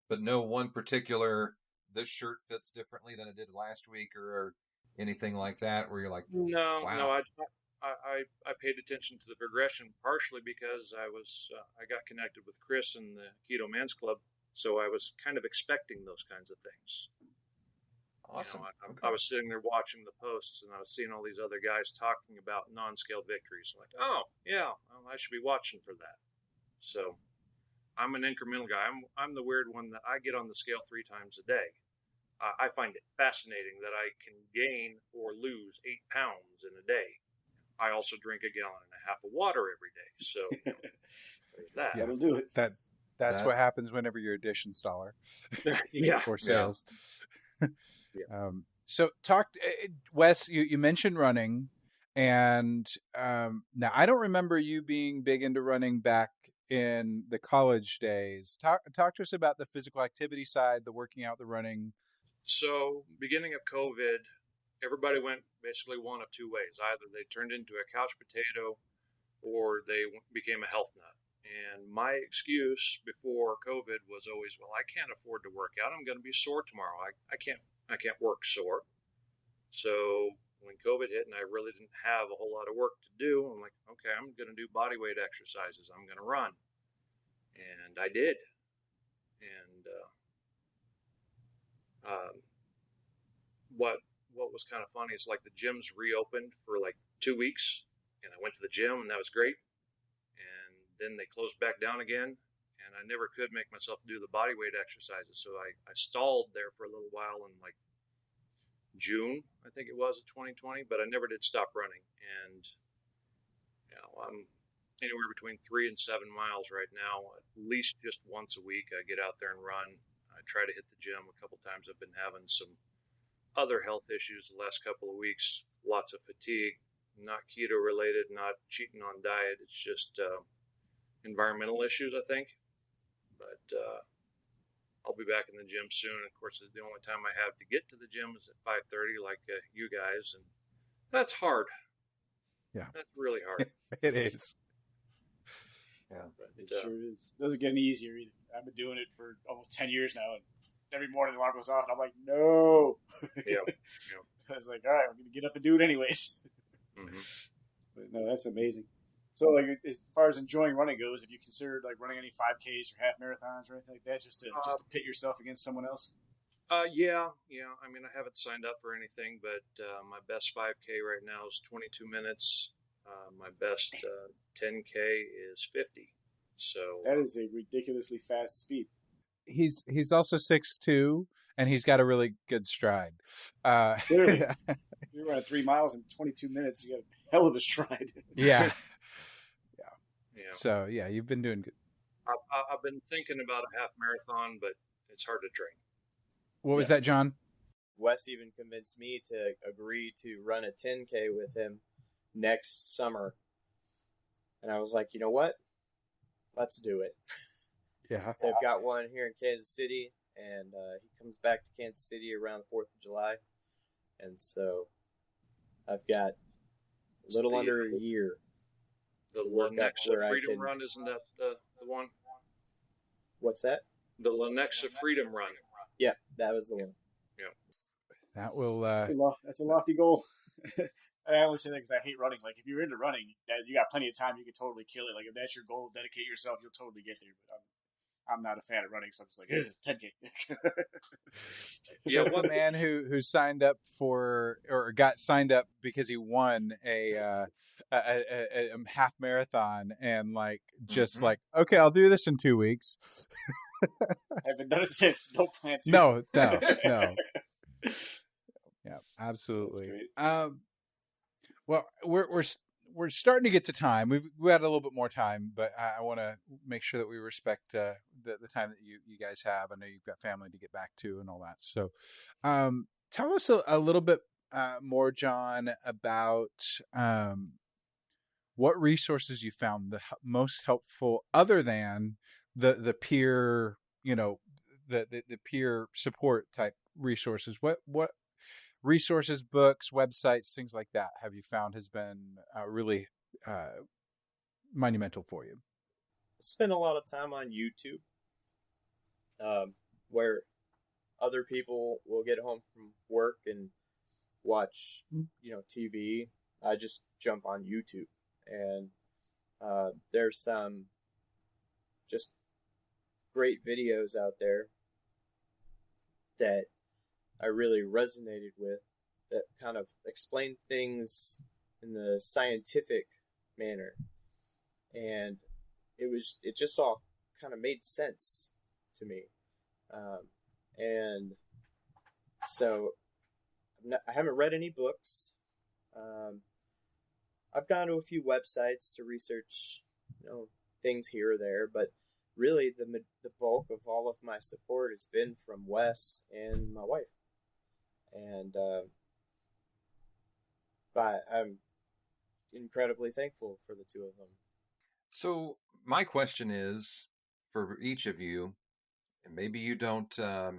S1: But no one particular this shirt fits differently than it did last week, or anything like that, where you're like,
S5: No,
S1: wow.
S5: I paid attention to the progression partially because I got connected with Chris in the Keto Men's Club, so I was kind of expecting those kinds of things.
S1: Awesome.
S5: I was sitting there watching the posts, and I was seeing all these other guys talking about non-scale victories. I'm like, oh yeah, well, I should be watching for that. So I'm an incremental guy. I'm the weird one that I get on the scale 3 times a day. I find it fascinating that I can gain or lose 8 pounds in a day. I also drink 1.5 gallons of water every day. So there's that.
S2: That'll do it.
S4: That's what happens whenever you're a dish installer.
S5: Yeah.
S4: For sales.
S5: Yeah.
S4: So Wes, you mentioned running, and now I don't remember you being big into running back in the college days. Talk to us about the physical activity side, the working out, the running.
S5: So beginning of COVID, everybody went basically one of 2 ways. Either they turned into a couch potato or they became a health nut. And my excuse before COVID was always, well, I can't afford to work out. I'm going to be sore tomorrow. I can't work sore. So when COVID hit and I really didn't have a whole lot of work to do, I'm like, okay, I'm going to do body weight exercises. I'm going to run. And I did. And what was kind of funny is like the gyms reopened for like 2 weeks, and I went to the gym, and that was great. And then they closed back down again, and I never could make myself do the body weight exercises. So I stalled there for a little while in like June, I think it was, of 2020, but I never did stop running. And I'm anywhere between 3 and 7 miles right now. At least just once a week, I get out there and run. I try to hit the gym a couple times. I've been having some other health issues the last couple of weeks, lots of fatigue, not keto related, not cheating on diet. It's just environmental issues, I think. But I'll be back in the gym soon. Of course, the only time I have to get to the gym is at 5:30, like you guys, and that's hard.
S4: Yeah,
S5: that's really hard.
S4: It is.
S2: Yeah, it sure is. Doesn't get any easier either. I've been doing it for almost 10 years now, and every morning the alarm goes off, and I'm like, no.
S5: Yeah.
S2: I was like, all right, I'm going to get up and do it anyways.
S5: Mm-hmm.
S2: But no, that's amazing. So, like, as far as enjoying running goes, have you considered like running any 5Ks or half marathons or anything like that, just to pit yourself against someone else?
S5: Yeah. I mean, I haven't signed up for anything, but my best 5K right now is 22 minutes. My best 10K is 50. So
S2: that is a ridiculously fast speed.
S4: He's also 6'2", and he's got a really good stride.
S2: Clearly, you're running 3 miles in 22 minutes. You got a hell of a stride.
S4: Yeah. So yeah, you've been doing good.
S5: I've been thinking about a half marathon, but it's hard to train.
S4: What was that, John?
S6: Wes even convinced me to agree to run a 10K with him next summer. And I was like, you know what? Let's do it.
S4: Yeah.
S6: They've got one here in Kansas City, and he comes back to Kansas City around the 4th of July. And so I've got a little under a year.
S5: The Lenexa Freedom Run, isn't that the one?
S6: What's that?
S5: The Lenexa Freedom Run.
S6: Yeah, that was the one.
S5: Yeah.
S4: That will...
S2: That's a lofty goal. I only say that because I hate running. Like, if you're into running, you got plenty of time. You can totally kill it. Like, if that's your goal, dedicate yourself, you'll totally get there. But I'm not a fan of running, so I'm just like, 10K.
S4: So the man who signed up for, or got signed up because he won a half marathon, and like just like, okay, I'll do this in 2 weeks.
S2: I haven't done it since. Don't plan to.
S4: No. Yeah, absolutely. Well, we're starting to get to time. We've had a little bit more time, but I want to make sure that we respect the time that you guys have. I know you've got family to get back to and all that. So, tell us a little bit more, John, about what resources you found the most helpful, other than the peer, the peer support type resources. What resources, books, websites, things like that have you found has been really monumental for you?
S6: I spend a lot of time on YouTube, where other people will get home from work and watch, TV. I just jump on YouTube, and there's some just great videos out there that I really resonated with, that kind of explain things in the scientific manner, and it just all kind of made sense to me, and so I haven't read any books. I've gone to a few websites to research, things here or there, but really the bulk of all of my support has been from Wes and my wife, and but I'm incredibly thankful for the two of them.
S1: So my question is for each of you, and maybe you don't go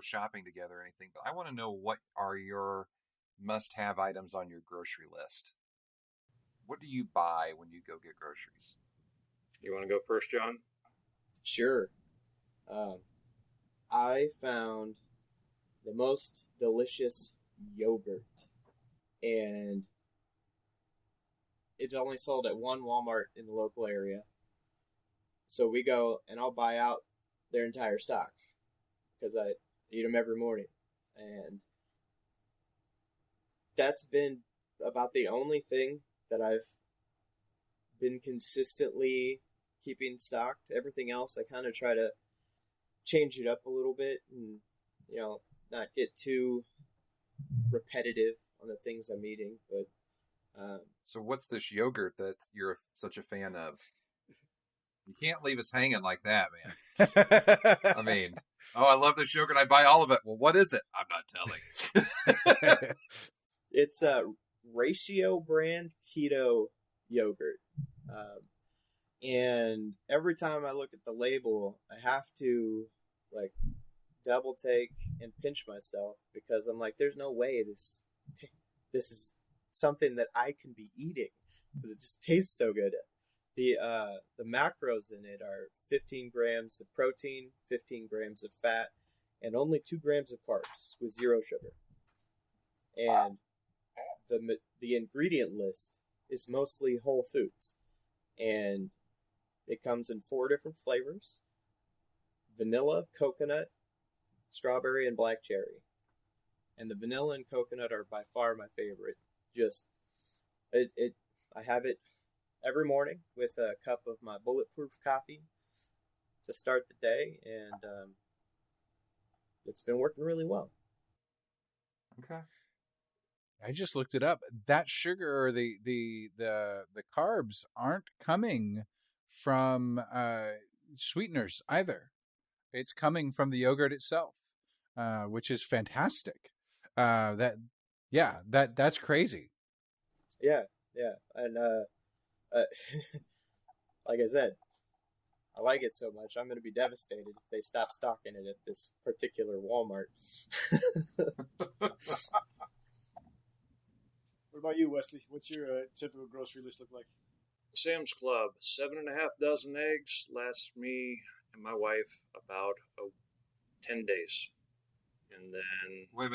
S1: shopping together or anything, but I want to know, what are your must-have items on your grocery list? What do you buy when you go get groceries?
S5: You want to go first, John?
S6: Sure. I found the most delicious yogurt, and it's only sold at one Walmart in the local area. So we go, and I'll buy out their entire stock because I eat them every morning. And that's been about the only thing that I've been consistently keeping stocked. Everything else, I kind of try to change it up a little bit and, not get too repetitive on the things I'm eating. But
S1: so what's this yogurt that you're such a fan of? You can't leave us hanging like that, man. I mean, I love this yogurt. I buy all of it. Well, what is it? I'm not telling.
S6: It's a Ratio brand keto yogurt. And every time I look at the label, I have to double take and pinch myself, because I'm like, there's no way this is something that I can be eating, because it just tastes so good. The macros in it are 15 grams of protein, 15 grams of fat, and only 2 grams of carbs with 0 sugar. And the ingredient list is mostly whole foods, and it comes in 4 different flavors: vanilla, coconut, strawberry, and black cherry. And the vanilla and coconut are by far my favorite. I have it every morning with a cup of my bulletproof coffee to start the day, and it's been working really well.
S1: Okay.
S4: I just looked it up. That sugar, or the carbs, aren't coming from sweeteners either. It's coming from the yogurt itself, which is fantastic. That's crazy.
S6: Yeah, and like I said, I like it so much, I'm going to be devastated if they stop stocking it at this particular Walmart.
S2: What about you, Wesley? What's your typical grocery list look like?
S5: Sam's Club, 7.5 dozen eggs lasts me and my wife about 10 days. And then
S1: wait.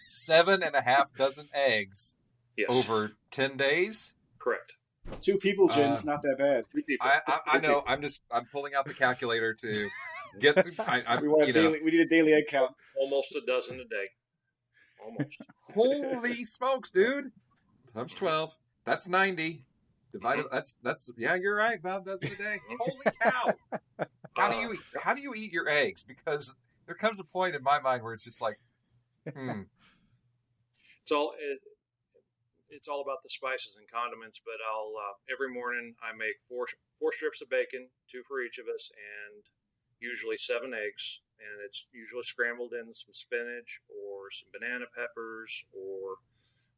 S1: 7.5 dozen eggs.
S5: Yes.
S1: Over 10 days?
S5: Correct.
S2: 2 people, Jim. It's not that bad.
S5: 2 people.
S1: I know. I'm pulling out the calculator to get.
S2: We need a daily egg count.
S5: Almost a dozen a day. Almost.
S1: Holy smokes, dude! Times 12. That's 90. Divided. That's yeah. You're right. About a dozen a day. Holy cow! How do you eat your eggs? Because there comes a point in my mind where it's just like,
S5: It's all about the spices and condiments. But I'll every morning I make four strips of bacon, 2 for each of us, and usually 7 eggs. And it's usually scrambled in some spinach or some banana peppers or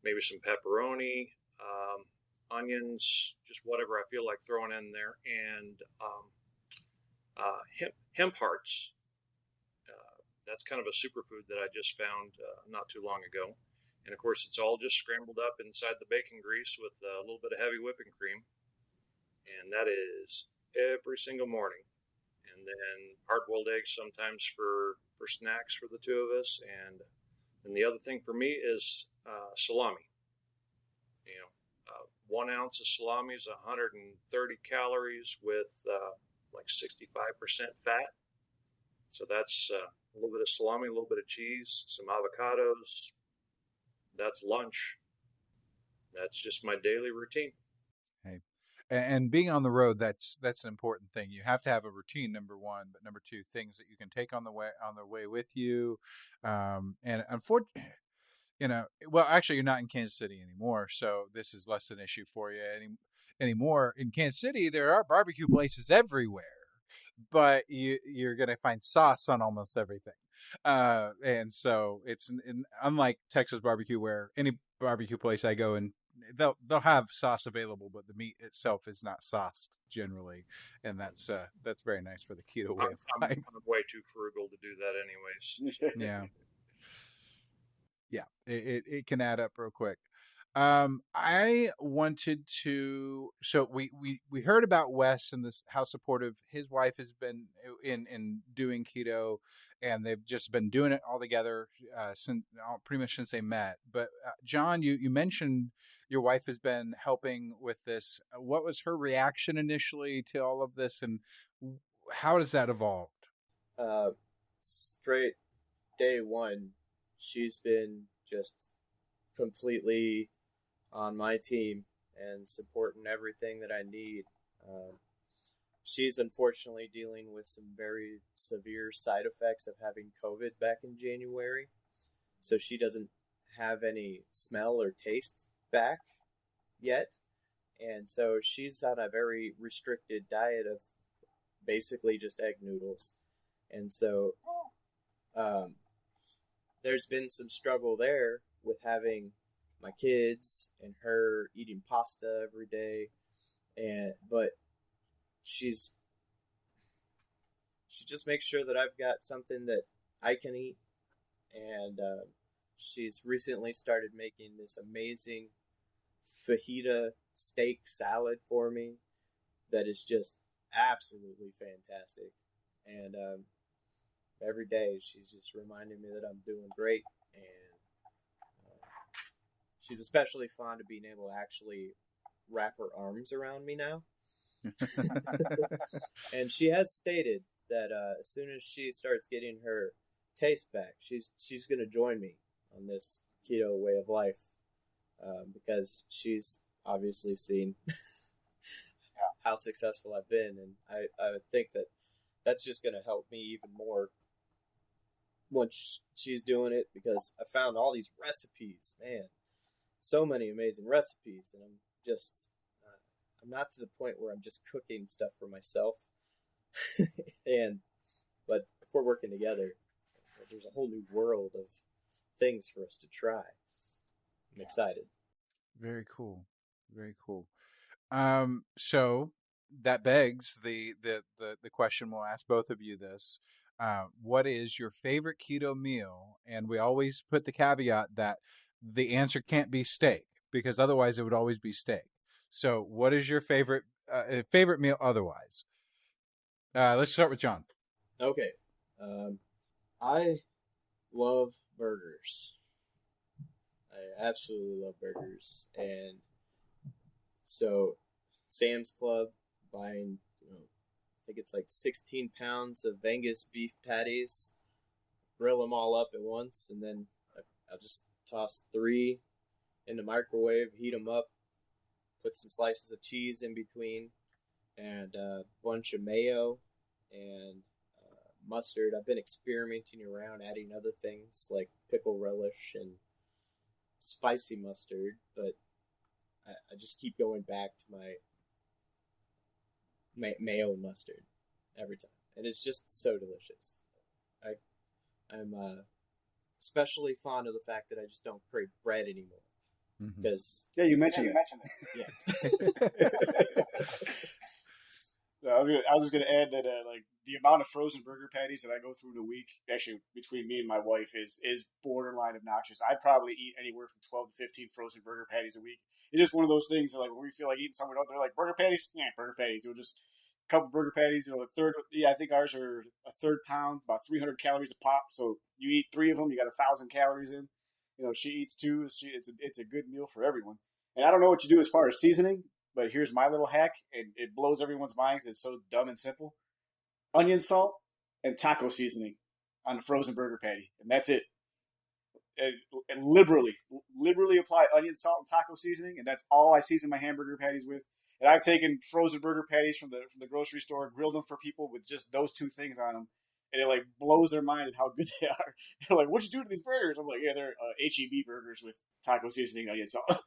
S5: maybe some pepperoni, onions, just whatever I feel like throwing in there, and hemp hearts. That's kind of a superfood that I just found not too long ago. And of course, it's all just scrambled up inside the bacon grease with a little bit of heavy whipping cream. And that is every single morning. And then hard-boiled eggs sometimes for snacks for the two of us. And the other thing for me is salami. 1 ounce of salami is 130 calories with like 65% fat. So that's a little bit of salami, a little bit of cheese, some avocados. That's lunch. That's just my daily routine.
S4: Hey, and being on the road, that's an important thing. You have to have a routine, number one, but number two, things that you can take on the way with you. And unfortunately, well, actually, you're not in Kansas City anymore, so this is less an issue for you anymore. In Kansas City, there are barbecue places everywhere, but you're going to find sauce on almost everything. And so it's unlike Texas barbecue, where any barbecue place I go in, they'll have sauce available, but the meat itself is not sauced generally, and that's very nice for the keto way of life.
S5: I'm way too frugal to do that, anyways.
S4: Yeah. Yeah, it can add up real quick. I wanted to. So we heard about Wes and this, how supportive his wife has been in doing keto, and they've just been doing it all together since pretty much since they met. But John, you mentioned your wife has been helping with this. What was her reaction initially to all of this, and how has that evolved?
S6: Straight day one, she's been just completely on my team and supporting everything that I need. She's unfortunately dealing with some very severe side effects of having COVID back in January. So she doesn't have any smell or taste back yet. And so she's on a very restricted diet of basically just egg noodles. And so there's been some struggle there with having my kids and her eating pasta every day, but she just makes sure that I've got something that I can eat, and she's recently started making this amazing fajita steak salad for me that is just absolutely fantastic, and every day she's just reminding me that I'm doing great, and she's especially fond of being able to actually wrap her arms around me now. And she has stated that as soon as she starts getting her taste back, she's going to join me on this keto way of life, because she's obviously seen how successful I've been, and I would think that that's just going to help me even more once she's doing it, because I found all these recipes, man, so many amazing recipes, and I'm not to the point where I'm just cooking stuff for myself. But if we're working together, there's a whole new world of things for us to try. I'm excited.
S4: Very cool. Very cool. So that begs the question. We'll ask both of you this. What is your favorite keto meal? And we always put the caveat that the answer can't be steak, because otherwise it would always be steak. So what is your favorite meal otherwise? Let's start with John.
S6: Okay. I love burgers. I absolutely love burgers. And so Sam's Club, buying, I think it's like 16 pounds of Angus beef patties, grill them all up at once, and then I'll just toss 3 in the microwave, heat them up, put some slices of cheese in between, and a bunch of mayo and mustard. I've been experimenting around, adding other things like pickle relish and spicy mustard, but I just keep going back to my mayo and mustard every time, and it's just so delicious. I'm especially fond of the fact that I just don't crave bread anymore. Because
S2: you mentioned it.
S6: Yeah.
S2: I was just gonna add that like the amount of frozen burger patties that I go through in a week, actually between me and my wife, is borderline obnoxious. I'd probably eat anywhere from 12 to 15 frozen burger patties a week. It is one of those things that, like, when we feel like eating somewhere else, they're like, burger patties? Yeah, burger patties. We'll just couple burger patties. The third, I think ours are a third pound, about 300 calories a pop. So you eat 3 of them, you got 1,000 calories in. She eats 2. It's a good meal for everyone. And I don't know what you do as far as seasoning, but here's my little hack, and it blows everyone's minds. It's so dumb and simple: onion salt and taco seasoning on the frozen burger patty, and that's it. And liberally apply onion salt and taco seasoning, and that's all I season my hamburger patties with. And I've taken frozen burger patties from the grocery store, grilled them for people with just those 2 things on them, and it like blows their mind at how good they are. They're like, "What'd you do to these burgers?" I'm like, "Yeah, they're HEB burgers with taco seasoning, onion salt."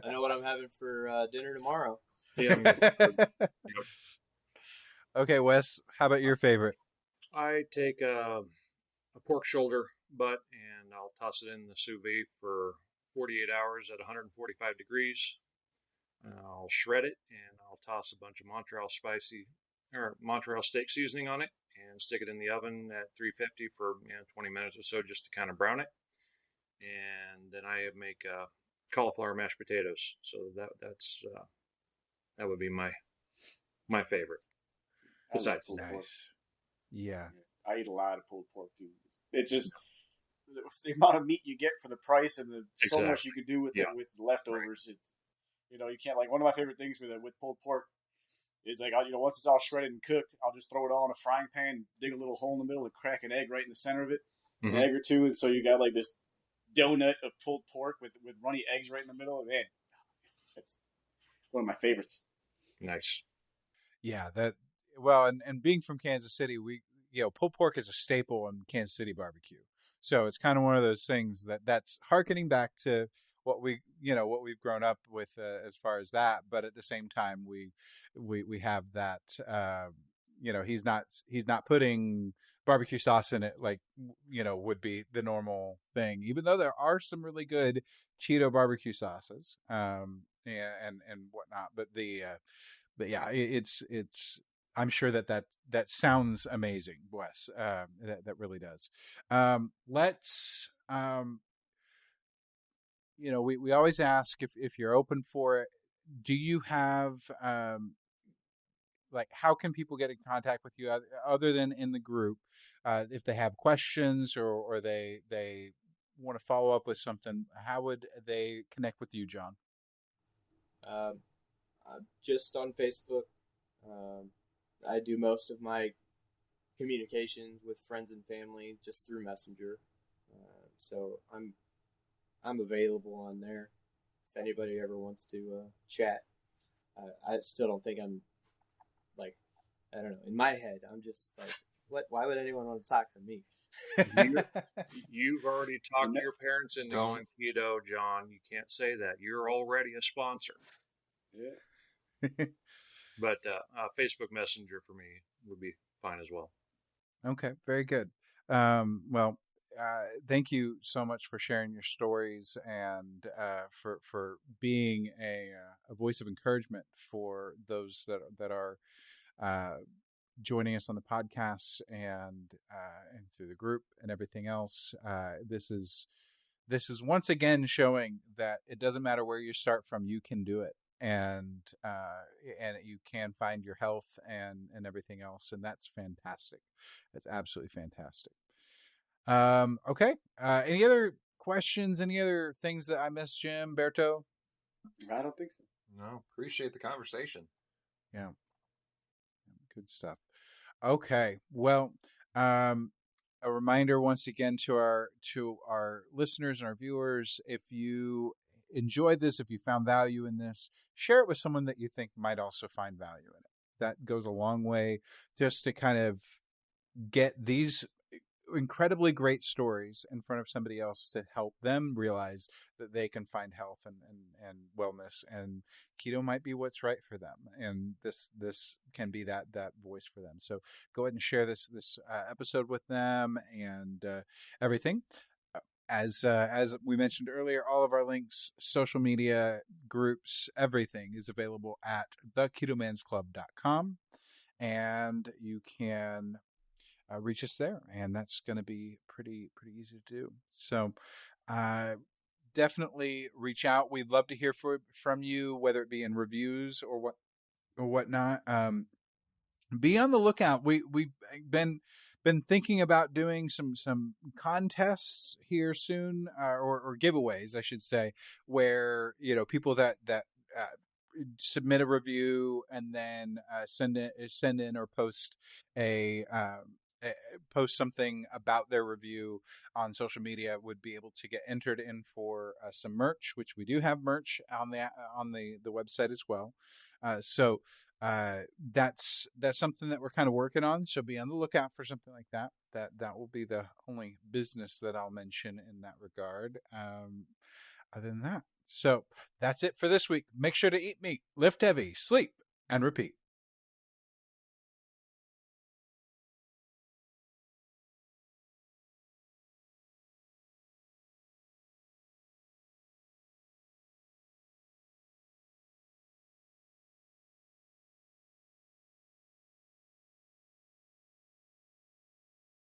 S6: I know what I'm having for dinner tomorrow.
S4: Okay, Wes, how about your favorite?
S5: I take a pork shoulder butt and I'll toss it in the sous vide for 48 hours at 145 degrees. I'll shred it and I'll toss a bunch of Montreal steak seasoning on it and stick it in the oven at 350 for 20 minutes or so just to kind of brown it. And then I make cauliflower mashed potatoes. So that would be my favorite. Besides
S4: nice. Yeah.
S2: I eat a lot of pulled pork too. It's just the amount of meat you get for the price, and so much you can do with with the leftovers. Right. You can't, like, one of my favorite things with pulled pork is like, once it's all shredded and cooked, I'll just throw it all in a frying pan, dig a little hole in the middle, and crack an egg right in the center of it, an egg or 2, and so you got like this donut of pulled pork with runny eggs right in the middle. Man, that's one of my favorites.
S5: Nice.
S4: Yeah, and being from Kansas City, pulled pork is a staple in Kansas City barbecue. So it's kind of one of those things that's hearkening back to what we've grown up with as far as that. But at the same time, we have that. He's not putting barbecue sauce in it like would be the normal thing. Even though there are some really good Cheeto barbecue sauces, and whatnot. But yeah, it's. I'm sure that sounds amazing, Wes. That really does. Let's. We always ask if you're open for it. Do you have how can people get in contact with you other than in the group? If they have questions or they want to follow up with something, how would they connect with you, John?
S6: Just on Facebook. I do most of my communication with friends and family just through Messenger, so I'm available on there if anybody ever wants to chat. I still don't think I'm I don't know. In my head, I'm just like, what? Why would anyone want to talk to me?
S5: You've already talked to your parents into going keto, John. You can't say that. You're already a sponsor.
S2: Yeah.
S5: But Facebook Messenger for me would be fine as well.
S4: Okay, very good. Thank you so much for sharing your stories and for being a voice of encouragement for those that are joining us on the podcast and through the group and everything else. This is once again showing that it doesn't matter where you start from, you can do it. And you can find your health and everything else, and that's fantastic. That's absolutely fantastic. Okay. Any other questions? Any other things that I missed, Jim, Berto?
S2: I don't think so.
S1: No, appreciate the conversation.
S4: Yeah. Good stuff. Okay. Well, a reminder once again to our listeners and our viewers, if you enjoyed this, if you found value in this, share it with someone that you think might also find value in it. That goes a long way just to kind of get these incredibly great stories in front of somebody else to help them realize that they can find health and wellness, and keto might be what's right for them, and this can be that voice for them. So go ahead and share this episode with them and everything. As we mentioned earlier, all of our links, social media, groups, everything is available at theketomansclub.com, and you can reach us there, and that's going to be pretty easy to do. So definitely reach out. We'd love to hear from you, whether it be in reviews or or whatnot. Be on the lookout. We've been thinking about doing some contests here soon, or giveaways, I should say, where people that submit a review and then send in or post post something about their review on social media would be able to get entered in for some merch, which we do have merch on the website as well. So that's something that we're kind of working on. So be on the lookout for something like that. That will be the only business that I'll mention in that regard. Other than that, so that's it for this week. Make sure to eat meat, lift heavy, sleep, and repeat.